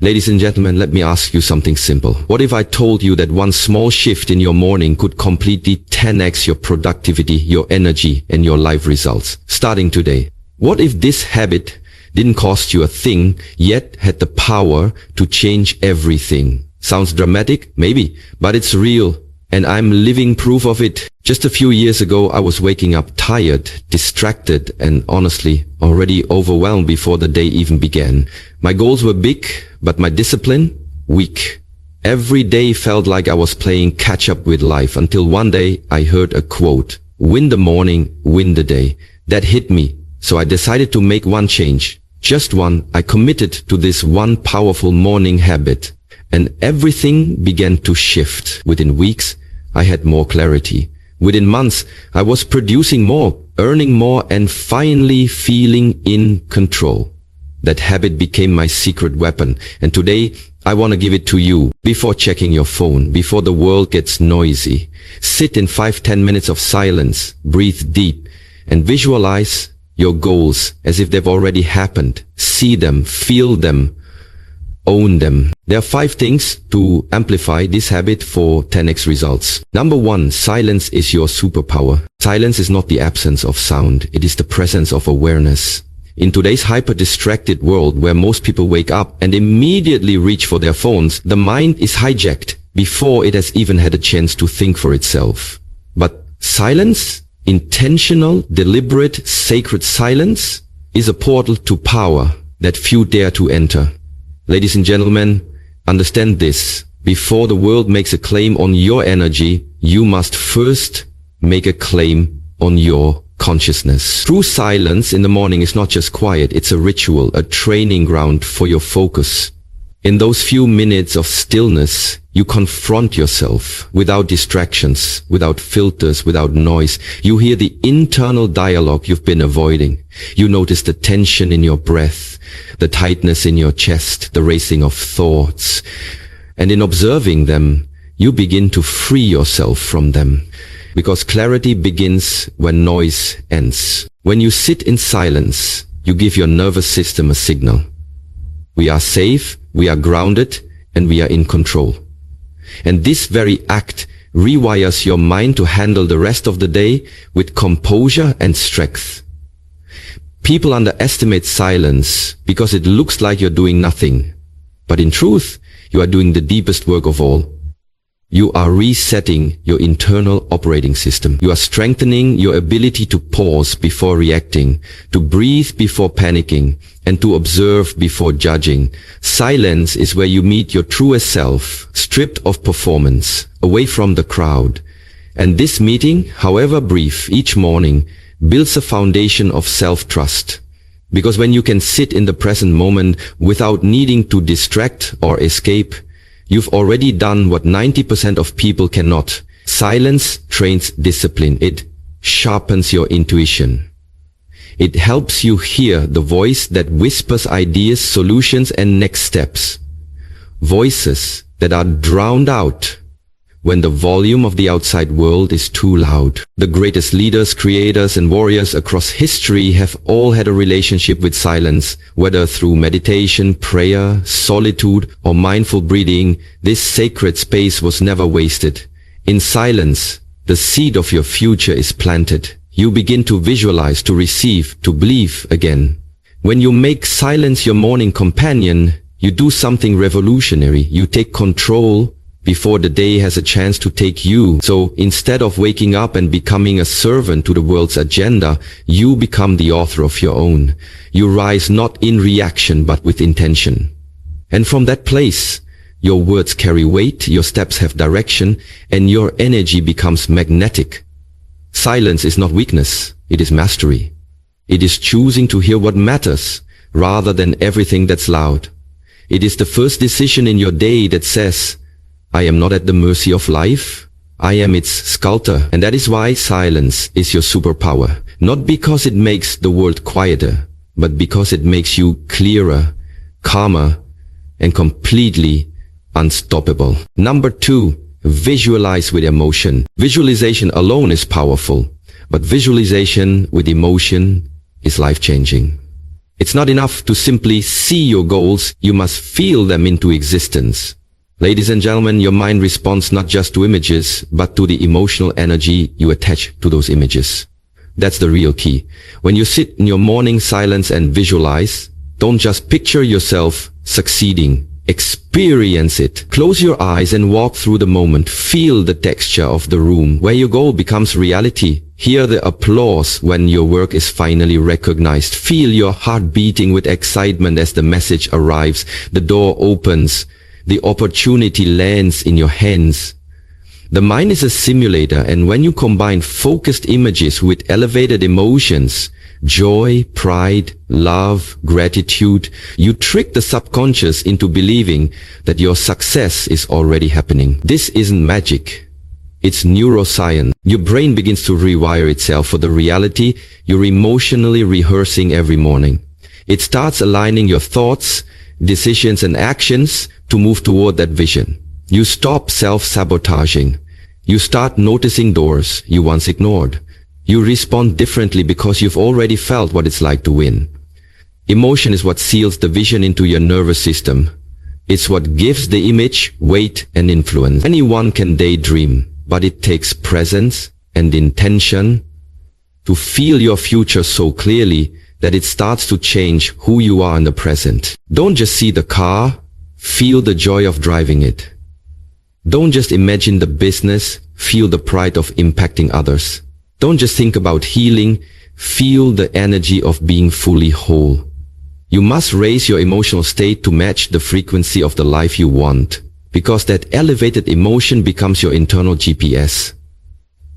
Ladies and gentlemen, let me ask you something simple. What if I told you that one small shift in your morning could completely 10x your productivity, your energy, and your life results, starting today? What if this habit didn't cost you a thing, yet had the power to change everything? Sounds dramatic? Maybe, but it's real, and I'm living proof of it. Just a few years ago, I was waking up tired, distracted, and honestly, already overwhelmed before the day even began. My goals were big, but my discipline, weak. Every day felt like I was playing catch up with life until one day I heard a quote, "Win the morning, win the day." That hit me, so I decided to make one change. Just one. I committed to this one powerful morning habit, and everything began to shift. Within weeks, I had more clarity. Within months, I was producing more, earning more, and finally feeling in control. That habit became my secret weapon, and today I want to give it to you. Before checking your phone, before the world gets noisy, sit in 5-10 minutes of silence, breathe deep, and visualize your goals as if they've already happened. See them, feel them, own them. There are 5 things to amplify this habit for 10x results. Number 1, silence is your superpower. Silence is not the absence of sound, it is the presence of awareness. In today's hyper-distracted world where most people wake up and immediately reach for their phones, the mind is hijacked before it has even had a chance to think for itself. But silence, intentional, deliberate, sacred silence, is a portal to power that few dare to enter. Ladies and gentlemen, understand this. Before the world makes a claim on your energy, you must first make a claim on your consciousness. True silence in the morning is not just quiet, it's a ritual, a training ground for your focus. In those few minutes of stillness, you confront yourself without distractions, without filters, without noise. You hear the internal dialogue you've been avoiding. You notice the tension in your breath, the tightness in your chest, the racing of thoughts. And in observing them, you begin to free yourself from them. Because clarity begins when noise ends. When you sit in silence, you give your nervous system a signal. We are safe, we are grounded, and we are in control. And this very act rewires your mind to handle the rest of the day with composure and strength. People underestimate silence because it looks like you're doing nothing. But in truth, you are doing the deepest work of all. You are resetting your internal operating system. You are strengthening your ability to pause before reacting, to breathe before panicking, and to observe before judging. Silence is where you meet your truest self, stripped of performance, away from the crowd. And this meeting, however brief, each morning, builds a foundation of self-trust. Because when you can sit in the present moment without needing to distract or escape, you've already done what 90% of people cannot. Silence trains discipline. It sharpens your intuition. It helps you hear the voice that whispers ideas, solutions, and next steps. Voices that are drowned out when the volume of the outside world is too loud. The greatest leaders, creators, and warriors across history have all had a relationship with silence, whether through meditation, prayer, solitude, or mindful breathing. This sacred space was never wasted. In silence, the seed of your future is planted. You begin to visualize, to receive, to believe again. When you make silence your morning companion, you do something revolutionary. You take control before the day has a chance to take you. So instead of waking up and becoming a servant to the world's agenda, you become the author of your own. You rise not in reaction but with intention. And from that place, your words carry weight, your steps have direction, and your energy becomes magnetic. Silence is not weakness, it is mastery. It is choosing to hear what matters rather than everything that's loud. It is the first decision in your day that says, I am not at the mercy of life, I am its sculptor. And that is why silence is your superpower. Not because it makes the world quieter, but because it makes you clearer, calmer, and completely unstoppable. Number 2, visualize with emotion. Visualization alone is powerful, but visualization with emotion is life-changing. It's not enough to simply see your goals, you must feel them into existence. Ladies and gentlemen, your mind responds not just to images, but to the emotional energy you attach to those images. That's the real key. When you sit in your morning silence and visualize, don't just picture yourself succeeding. Experience it. Close your eyes and walk through the moment. Feel the texture of the room where your goal becomes reality. Hear the applause when your work is finally recognized. Feel your heart beating with excitement as the message arrives. The door opens. The opportunity lands in your hands. The mind is a simulator, and when you combine focused images with elevated emotions, joy, pride, love, gratitude, you trick the subconscious into believing that your success is already happening. This isn't magic. It's neuroscience. Your brain begins to rewire itself for the reality you're emotionally rehearsing every morning. It starts aligning your thoughts, decisions, and actions to move toward that vision. You stop self-sabotaging. You start noticing doors you once ignored. You respond differently because you've already felt what it's like to win. Emotion is what seals the vision into your nervous system. It's what gives the image weight and influence. Anyone can daydream, but it takes presence and intention to feel your future so clearly that it starts to change who you are in the present. Don't just see the car, feel the joy of driving it. Don't just imagine the business, feel the pride of impacting others. Don't just think about healing, feel the energy of being fully whole. You must raise your emotional state to match the frequency of the life you want, because that elevated emotion becomes your internal GPS.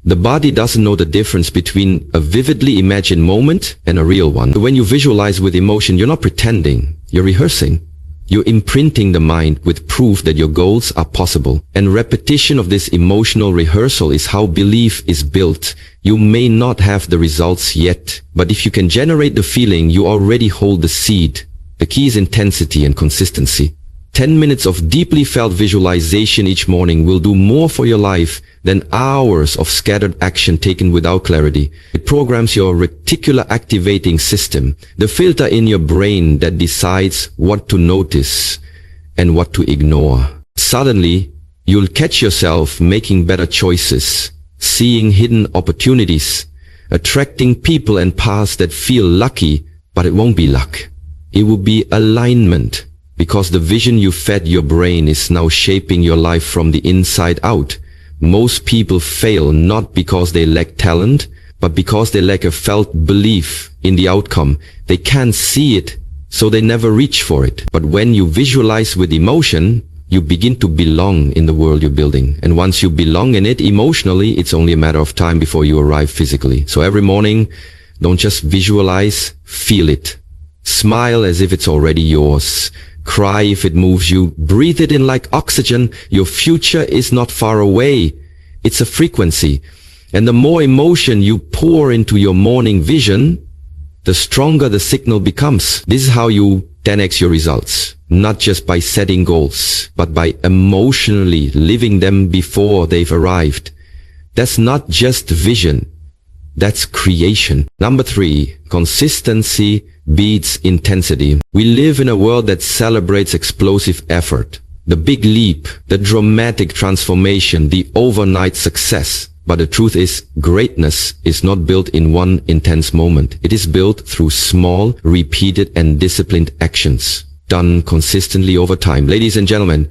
The body doesn't know the difference between a vividly imagined moment and a real one. When you visualize with emotion, you're not pretending, you're rehearsing. You're imprinting the mind with proof that your goals are possible. And repetition of this emotional rehearsal is how belief is built. You may not have the results yet, but if you can generate the feeling, you already hold the seed. The key is intensity and consistency. 10 minutes of deeply felt visualization each morning will do more for your life than hours of scattered action taken without clarity. It programs your reticular activating system, the filter in your brain that decides what to notice and what to ignore. Suddenly, you'll catch yourself making better choices, seeing hidden opportunities, attracting people and paths that feel lucky, but it won't be luck. It will be alignment. Because the vision you fed your brain is now shaping your life from the inside out. Most people fail not because they lack talent, but because they lack a felt belief in the outcome. They can't see it, so they never reach for it. But when you visualize with emotion, you begin to belong in the world you're building. And once you belong in it emotionally, it's only a matter of time before you arrive physically. So every morning, don't just visualize, feel it. Smile as if it's already yours. Cry if it moves you. Breathe it in like oxygen. Your future is not far away. It's a frequency. And the more emotion you pour into your morning vision, the stronger the signal becomes. This is how you 10x your results. Not just by setting goals, but by emotionally living them before they've arrived. That's not just vision. That's creation. Number 3, consistency beats intensity. We live in a world that celebrates explosive effort, the big leap, the dramatic transformation, the overnight success. But the truth is, greatness is not built in one intense moment. It is built through small, repeated and disciplined actions, done consistently over time. Ladies and gentlemen,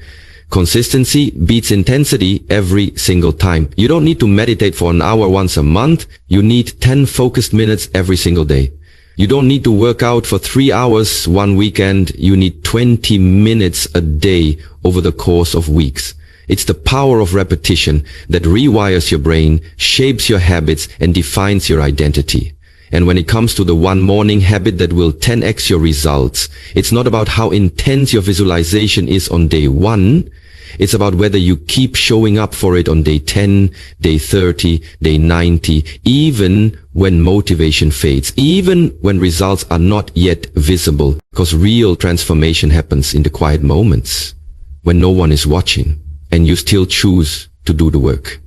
consistency beats intensity every single time. You don't need to meditate for an hour once a month. You need 10 focused minutes every single day. You don't need to work out for 3 hours one weekend. You need 20 minutes a day over the course of weeks. It's the power of repetition that rewires your brain, shapes your habits, and defines your identity. And when it comes to the one morning habit that will 10x your results, it's not about how intense your visualization is on day 1. It's about whether you keep showing up for it on day 10, day 30, day 90, even when motivation fades, even when results are not yet visible. Because real transformation happens in the quiet moments, when no one is watching, and you still choose to do the work.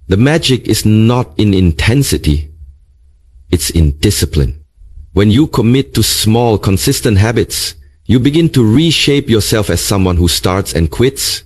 The magic is not in intensity, it's in discipline. When you commit to small, consistent habits, you begin to reshape yourself as someone who starts and quits,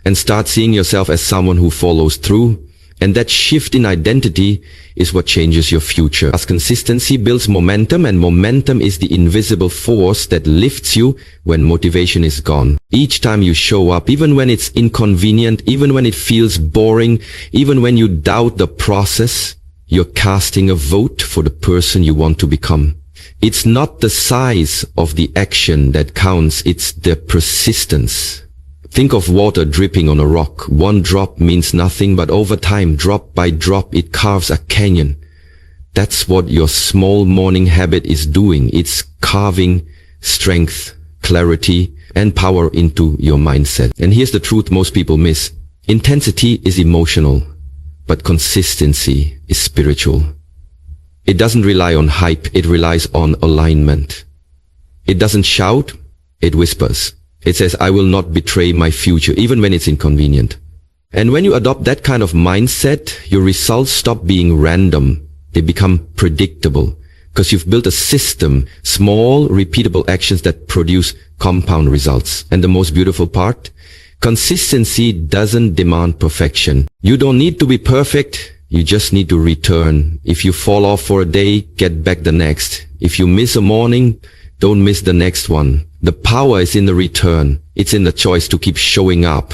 and start seeing yourself as someone who follows through. And that shift in identity is what changes your future. As consistency builds momentum, and momentum is the invisible force that lifts you when motivation is gone. Each time you show up, even when it's inconvenient, even when it feels boring, even when you doubt the process, you're casting a vote for the person you want to become. It's not the size of the action that counts, it's the persistence. Think of water dripping on a rock. One drop means nothing, but over time, drop by drop, it carves a canyon. That's what your small morning habit is doing. It's carving strength, clarity, and power into your mindset. And here's the truth most people miss. Intensity is emotional, but consistency is spiritual. It doesn't rely on hype, it relies on alignment. It doesn't shout, it whispers. It says, I will not betray my future, even when it's inconvenient. And when you adopt that kind of mindset, your results stop being random. They become predictable, because you've built a system, small, repeatable actions that produce compound results. And the most beautiful part? Consistency doesn't demand perfection. You don't need to be perfect, you just need to return. If you fall off for a day, get back the next. If you miss a morning, don't miss the next one. The power is in the return. It's in the choice to keep showing up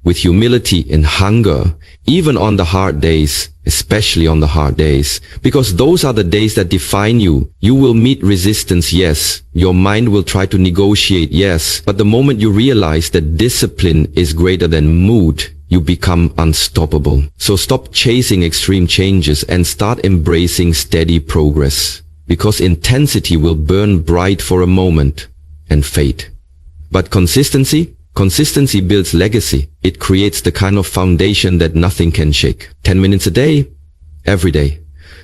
with humility and hunger, even on the hard days, especially on the hard days, because those are the days that define you. You will meet resistance, yes. Your mind will try to negotiate, yes. But the moment you realize that discipline is greater than mood, you become unstoppable. So stop chasing extreme changes and start embracing steady progress. Because intensity will burn bright for a moment and fade. But consistency builds legacy. It creates the kind of foundation that nothing can shake. 10 minutes a day, every day.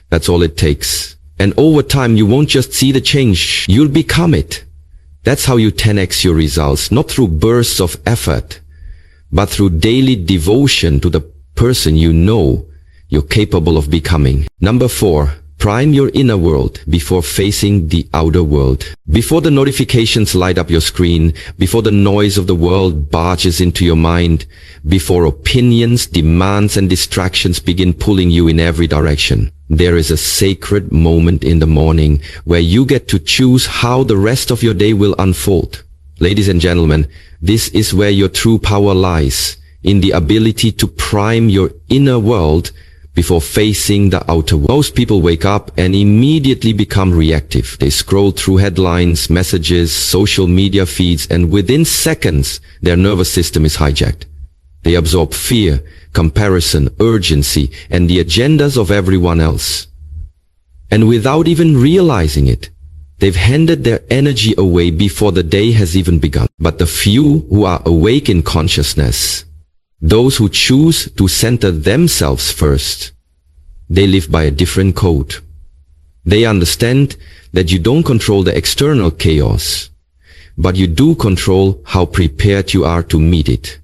That's all it takes. And over time, you won't just see the change, you'll become it. That's how you 10x your results, not through bursts of effort, but through daily devotion to the person you know you're capable of becoming. Number 4. Prime your inner world before facing the outer world. Before the notifications light up your screen, before the noise of the world barges into your mind, before opinions, demands, and distractions begin pulling you in every direction, there is a sacred moment in the morning where you get to choose how the rest of your day will unfold. Ladies and gentlemen, this is where your true power lies, in the ability to prime your inner world before facing the outer world. Most people wake up and immediately become reactive. They scroll through headlines, messages, social media feeds, and within seconds, their nervous system is hijacked. They absorb fear, comparison, urgency, and the agendas of everyone else. And without even realizing it, they've handed their energy away before the day has even begun. But the few who are awake in consciousness, those who choose to center themselves first, they live by a different code. They understand that you don't control the external chaos, but you do control how prepared you are to meet it.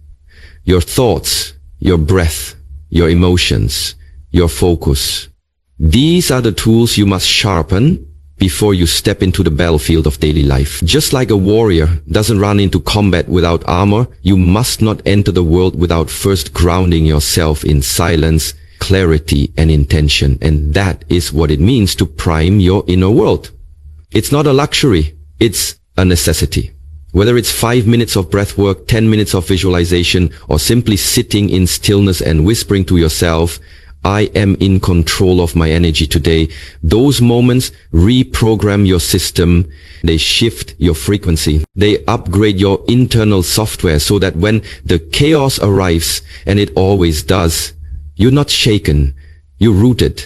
Your thoughts, your breath, your emotions, your focus. These are the tools you must sharpen before you step into the battlefield of daily life. Just like a warrior doesn't run into combat without armor, you must not enter the world without first grounding yourself in silence, clarity, and intention. And that is what it means to prime your inner world. It's not a luxury, it's a necessity. Whether it's 5 minutes of breath work, 10 minutes of visualization, or simply sitting in stillness and whispering to yourself, I am in control of my energy today. Those moments reprogram your system. They shift your frequency. They upgrade your internal software so that when the chaos arrives, and it always does, you're not shaken. You're rooted.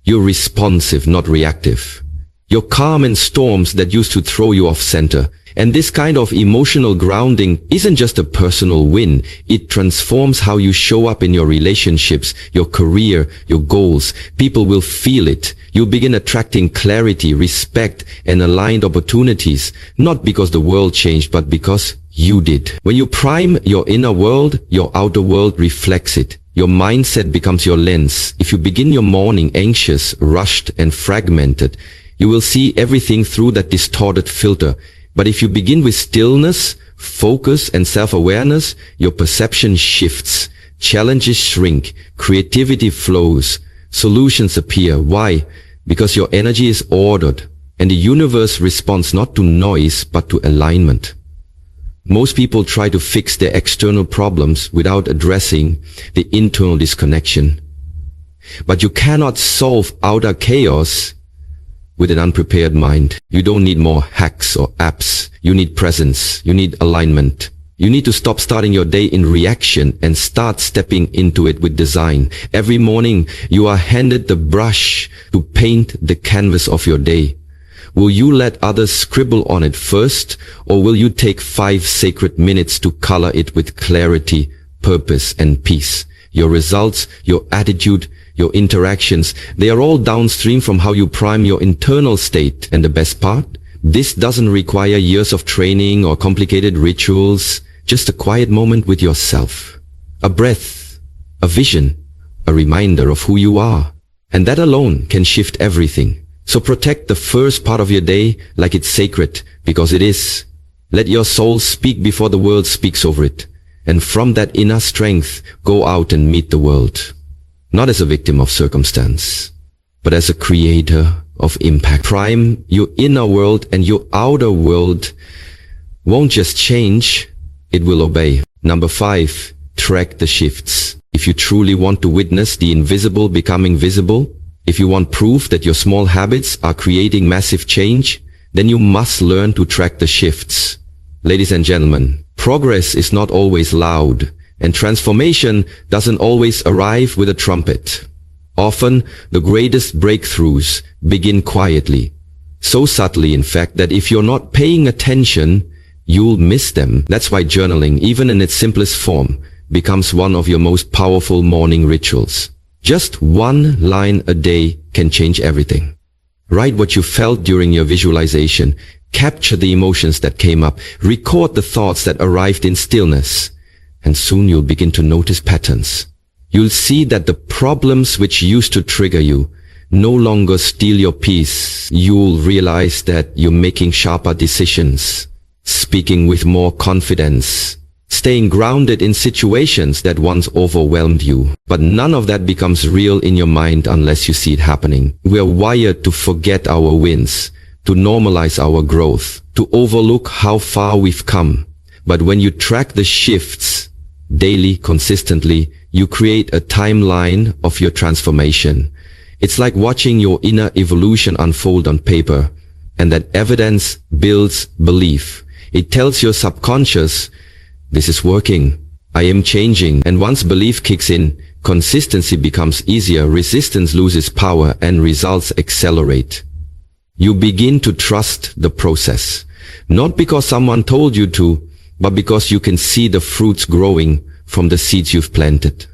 You're responsive, not reactive. You're calm in storms that used to throw you off center. And this kind of emotional grounding isn't just a personal win. It transforms how you show up in your relationships, your career, your goals. People will feel it. You'll begin attracting clarity, respect, and aligned opportunities, not because the world changed, but because you did. When you prime your inner world, your outer world reflects it. Your mindset becomes your lens. If you begin your morning anxious, rushed, and fragmented, You will see everything through that distorted filter. But if you begin with stillness, focus and self-awareness, your perception shifts, challenges shrink, creativity flows, solutions appear. Why? Because your energy is ordered, and the universe responds not to noise but to alignment. Most people try to fix their external problems without addressing the internal disconnection. But you cannot solve outer chaos with an unprepared mind. You don't need more hacks or apps. You need presence. You need alignment. You need to stop starting your day in reaction and start stepping into it with design. Every morning you are handed the brush to paint the canvas of your day. Will you let others scribble on it first, or will you take 5 sacred minutes to color it with clarity, purpose, and peace? Your results, your attitude, your interactions, they are all downstream from how you prime your internal state. And the best part? This doesn't require years of training or complicated rituals, just a quiet moment with yourself. A breath, a vision, a reminder of who you are. And that alone can shift everything. So protect the first part of your day like it's sacred, because it is. Let your soul speak before the world speaks over it. And from that inner strength, go out and meet the world. Not as a victim of circumstance, but as a creator of impact. Prime your inner world, and your outer world won't just change, it will obey. Number 5, track the shifts. If you truly want to witness the invisible becoming visible, if you want proof that your small habits are creating massive change, then you must learn to track the shifts. Ladies and gentlemen, progress is not always loud, and transformation doesn't always arrive with a trumpet. Often, the greatest breakthroughs begin quietly. So subtly, in fact, that if you're not paying attention, you'll miss them. That's why journaling, even in its simplest form, becomes one of your most powerful morning rituals. Just 1 line a day can change everything. Write what you felt during your visualization. Capture the emotions that came up. Record the thoughts that arrived in stillness. And soon you'll begin to notice patterns. You'll see that the problems which used to trigger you no longer steal your peace. You'll realize that you're making sharper decisions, speaking with more confidence, staying grounded in situations that once overwhelmed you. But none of that becomes real in your mind unless you see it happening. We are wired to forget our wins, to normalize our growth, to overlook how far we've come. But when you track the shifts daily, consistently, you create a timeline of your transformation. It's like watching your inner evolution unfold on paper, and that evidence builds belief. It tells your subconscious, this is working, I am changing. And once belief kicks in, consistency becomes easier, resistance loses power, and results accelerate. You begin to trust the process, not because someone told you to, but because you can see the fruits growing from the seeds you've planted.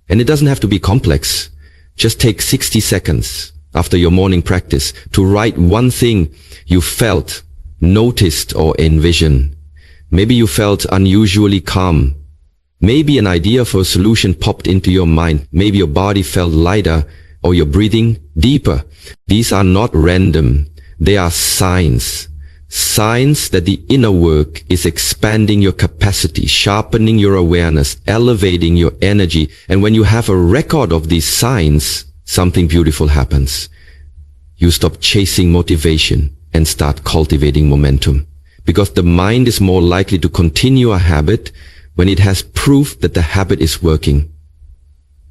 And it doesn't have to be complex. Just take 60 seconds after your morning practice to write one thing you felt, noticed, or envisioned. Maybe you felt unusually calm. Maybe an idea for a solution popped into your mind. Maybe your body felt lighter, or your breathing deeper. These are not random. They are signs. Signs that the inner work is expanding your capacity, sharpening your awareness, elevating your energy. And when you have a record of these signs, something beautiful happens. You stop chasing motivation and start cultivating momentum. Because the mind is more likely to continue a habit when it has proof that the habit is working.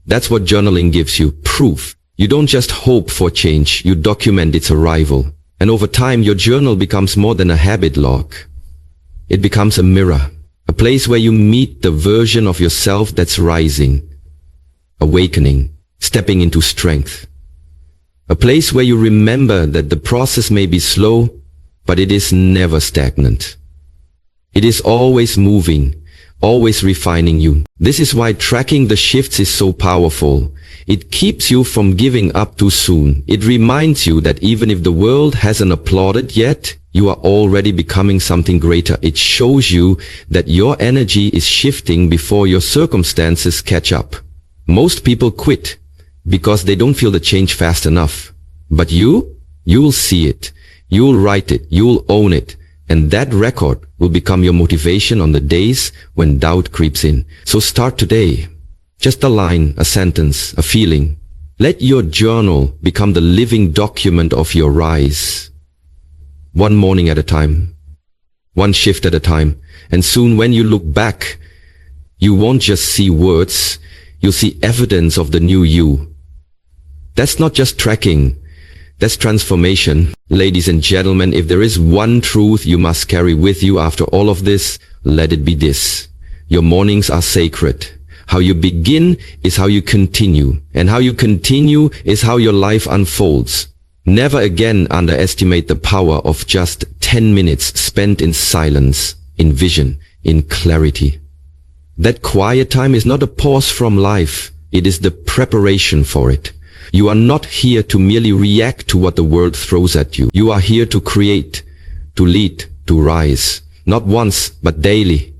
That's what journaling gives you, proof. You don't just hope for change, you document its arrival. And over time, your journal becomes more than a habit log. It becomes a mirror, a place where you meet the version of yourself that's rising, awakening, stepping into strength. A place where you remember that the process may be slow, but it is never stagnant. It is always moving, always refining you. This is why tracking the shifts is so powerful. It keeps you from giving up too soon. It reminds you that even if the world hasn't applauded yet, you are already becoming something greater. It shows you that your energy is shifting before your circumstances catch up. Most people quit because they don't feel the change fast enough. But you You'll see it. You'll write it. You'll own it. And that record will become your motivation on the days when doubt creeps in. So start today. Just a line, a sentence, a feeling. Let your journal become the living document of your rise. One morning at a time. One shift at a time. And soon when you look back, you won't just see words, you'll see evidence of the new you. That's not just tracking, that's transformation. Ladies and gentlemen, if there is one truth you must carry with you after all of this, let it be this. Your mornings are sacred. How you begin is how you continue, and how you continue is how your life unfolds. Never again underestimate the power of just 10 minutes spent in silence, in vision, in clarity. That quiet time is not a pause from life, it is the preparation for it. You are not here to merely react to what the world throws at you. You are here to create, to lead, to rise. Not once, but daily.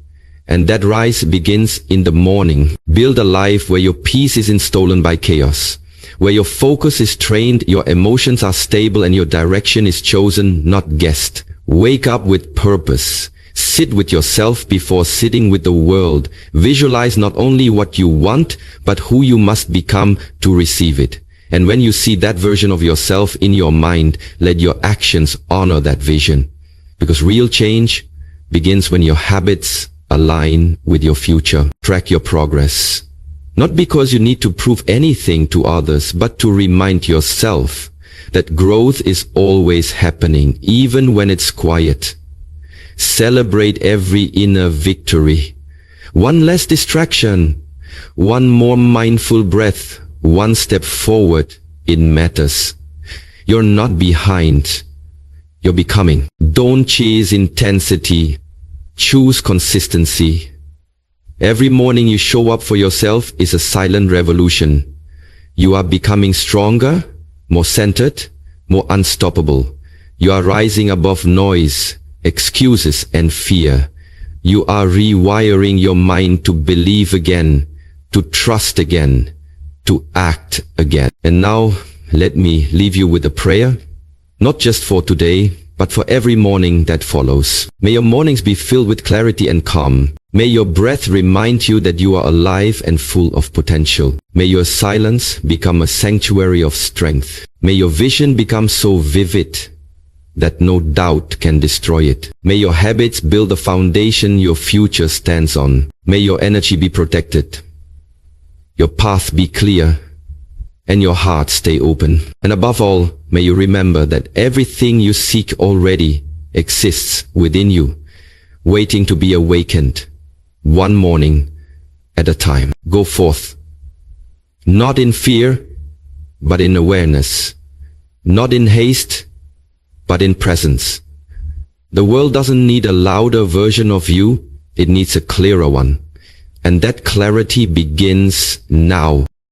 And that rise begins in the morning. Build a life where your peace isn't stolen by chaos. Where your focus is trained, your emotions are stable, and your direction is chosen, not guessed. Wake up with purpose. Sit with yourself before sitting with the world. Visualize not only what you want, but who you must become to receive it. And when you see that version of yourself in your mind, let your actions honor that vision. Because real change begins when your habits align with your future. Track your progress. Not because you need to prove anything to others, but to remind yourself that growth is always happening, even when it's quiet. Celebrate every inner victory. One less distraction, one more mindful breath, one step forward. It matters. You're not behind. You're becoming. Don't chase intensity. Choose consistency. Every morning you show up for yourself is a silent revolution. You are becoming stronger, more centered, more unstoppable. You are rising above noise, excuses, and fear. You are rewiring your mind to believe again, to trust again, to act again. And now, let me leave you with a prayer, not just for today, but for every morning that follows. May your mornings be filled with clarity and calm. May your breath remind you that you are alive and full of potential. May your silence become a sanctuary of strength. May your vision become so vivid that no doubt can destroy it. May your habits build a foundation your future stands on. May your energy be protected, your path be clear, and your heart stay open. And above all, may you remember that everything you seek already exists within you, waiting to be awakened, one morning at a time. Go forth, not in fear, but in awareness, not in haste, but in presence. The world doesn't need a louder version of you, it needs a clearer one. And that clarity begins now.